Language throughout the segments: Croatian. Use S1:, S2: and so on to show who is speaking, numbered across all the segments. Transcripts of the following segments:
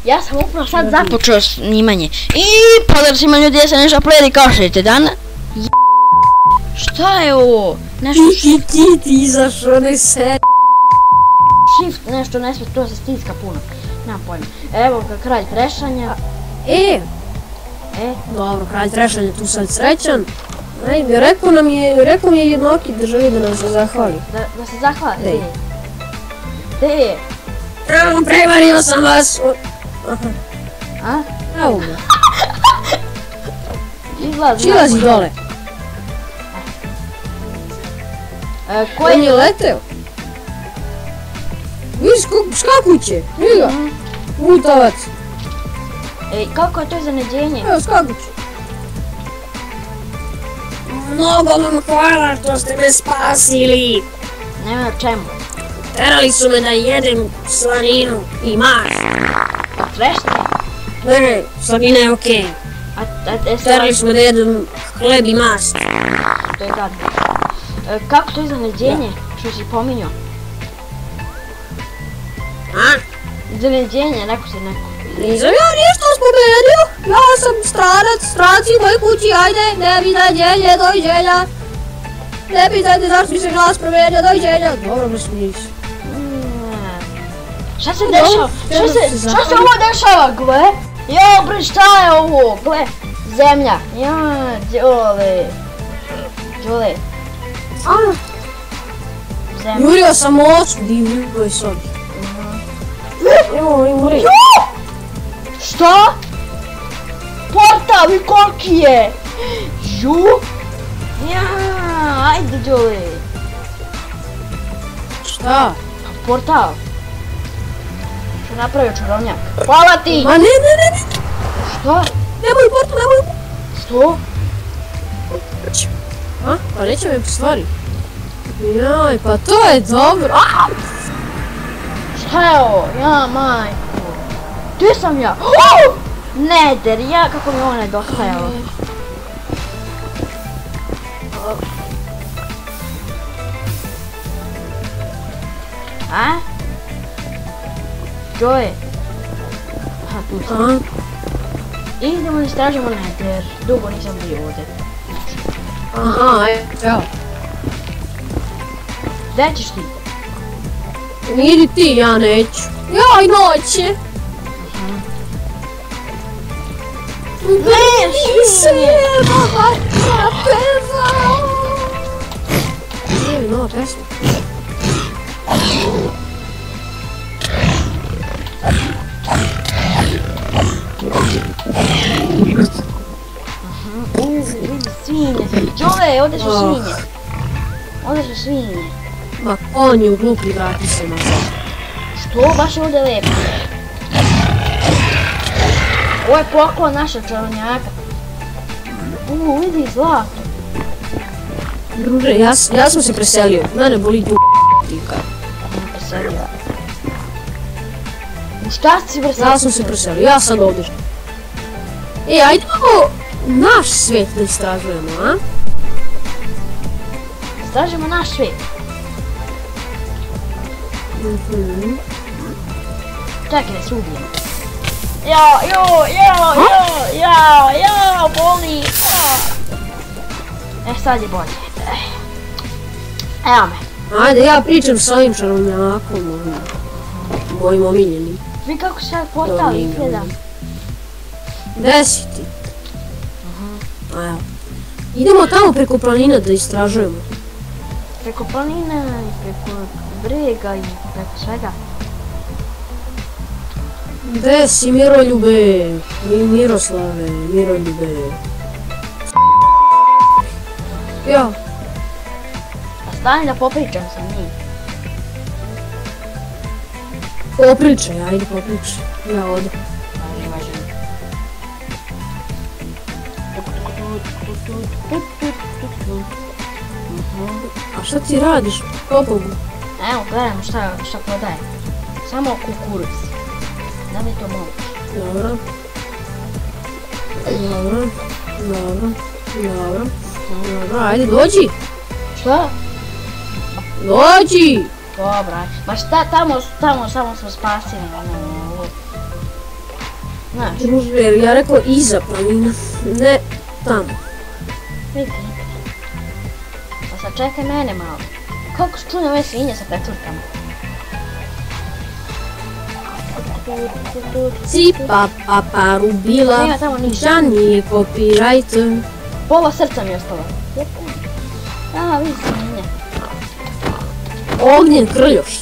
S1: Ja sam upravo sad započeo snimanje. I pozdrav svima ljudi, ja sam nešto pledi kao što vidite danas. Šta je ovo? Nešto
S2: ti izašao, ne se...
S1: Shift, nešto ne sve, to se stiska puno. Nemam pojma. Evo ga kralj trešanja.
S2: Dobro, kralj trešanja tu sad srećan. Ajde, rekao mi je jednoki da želi da nam se zahvali.
S1: Da se zahvali? Gdje je?
S2: Prevario sam vas!
S1: A?
S2: Evo ga.
S1: Čilazi
S2: dole. On je leteo. Viš skakuće, vidi ga. Utavac.
S1: Ej, kako je to iznenađenje?
S2: Evo, skakuće. Mnogo vam hvala što ste me spasili.
S1: Nema na čemu.
S2: Terali su me da jedem slaninu i mast.
S1: Trešnje?
S2: Ne, slanina je okej. Terali su me da jedem hleb i mast.
S1: To je gadno. Kako to iznenađenje što si pominjao?
S2: A?
S1: Iznenađenje, rekao si neko.
S2: Nisam ja ništa spomenuo. Ja sam stranac, stranci u mojoj kući, ajde, ne iznenađenje, doviđenja. Ne pitajte zašto mi se glas promijenio, doviđenja. Dobro me smiješ.
S1: Šta se dešava? Šta se ovo dešava, gle? Jo, bre, šta je ovo, gle? Zemlja. Ja, Đole. Zemlja.
S2: Jurio sam ocu divljivoj sobi. Evo, Juri.
S1: Šta? Portal i koliki je? Ju? Ja, ajde, Đole.
S2: Šta?
S1: Portal. Što napravio čarovnjak? Hvala ti!
S2: Ma ne.
S1: Šta?
S2: Nemoj portal, nemoj.
S1: Što?
S2: A? Pa neće me stvari. Jaj, pa to je dobro.
S1: Šta je ovo? Ja, majko. Gdje sam ja? Neder, ja kako mi ovo nedostajalo. A? Joe? Aha, tu sam. Idemo da istražimo Neder. Dugo nisam bio ovdje.
S2: Aha, evo.
S1: Gdje ćeš ti?
S2: Idi ti, ja neću. Jaj, noć je.
S1: Gdje se?
S2: Evi, nova pesma.
S1: Vidi svinje. Đole, ovdje su svinje. Ovdje su svinje.
S2: Ma konju, glupi, vrati se nazad.
S1: Što? Baš je ovdje lepo. Ovo je poklon našeg čarovnjaka. Vidi zlato.
S2: Druže, ja sam se preselio. Mene boli tika.
S1: Preselio. U šta si preselio?
S2: Ja sam se preselio, ja sam ovdje. Ajde malo naš svijet da istražujemo, a?
S1: Istražujemo naš svijet. Čekaj da se ubijemo. Jo, boli. Sad je bolje. Evo me.
S2: Ajde, ja pričam s ovim čarovnjakom, mojim omiljenim.
S1: Vi kako se portal izgleda?
S2: Gdje si ti? Evo. Idemo tamo preko planina da istražujemo.
S1: Preko planina i preko brega i preko svega.
S2: Gdje si Miroljube? Miroslave, Miroljube. Jo.
S1: Pa stani da popričam sa njim.
S2: Popričaj, ajde popričaj. Ja odu. A šta ti radiš? Popogu?
S1: Evo, gledam šta prodaje. Samo kukuruz. Da li to mogu?
S2: Dobro, ajde dođi.
S1: Šta?
S2: Dođi!
S1: Dobra, ma šta tamo samo smo spasili. Znaš,
S2: Druže, ja rekao iza planina, ne tamo.
S1: vidi. Pa sad čekaj mene malo. Koliko su čune ove svinje sa preturkama?
S2: Si pa rubila,
S1: Nema tamo ništa.
S2: Žani copyright.
S1: Pola srca mi je ostalo. A, vidi svinje.
S2: Ognjen krljoš.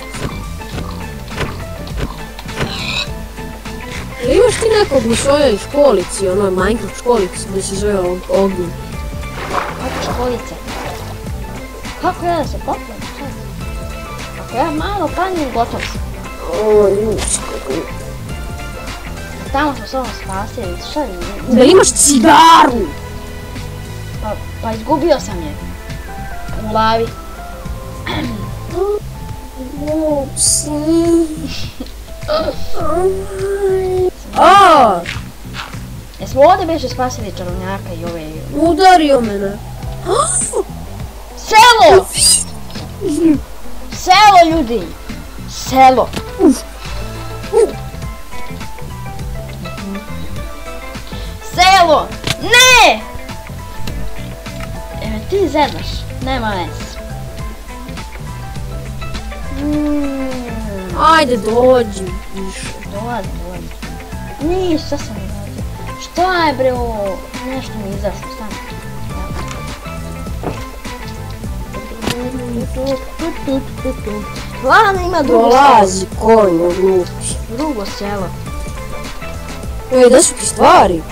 S2: Imaš ti nekog u svojoj školici, onoj Minecraft školici gdje se zove Ognjen?
S1: Kako školice? Kako ja da se popnem? Ako ja malo panim, gotov sam.
S2: O, ljučko.
S1: Tamo smo se ovom spasili, šta je?
S2: Da imaš cigaru?
S1: Pa izgubio sam je. U lavi.
S2: Upsi. A,
S1: Jesmo ovdje beše spasili čarovnjaka i ove...
S2: udario mene.
S1: Selo! Selo, ljudi! Selo! Selo! Ne! Ti zedaš, nema veze.
S2: Ajde, dođi više.
S1: Dolazi. Ništa sam ne dođe. Šta je bre ovo? Nešto mi je izašlo, stani. Lana ima drugo
S2: Dolazi konj, glupi.
S1: Drugo selo.
S2: Ej, da su ti stvari?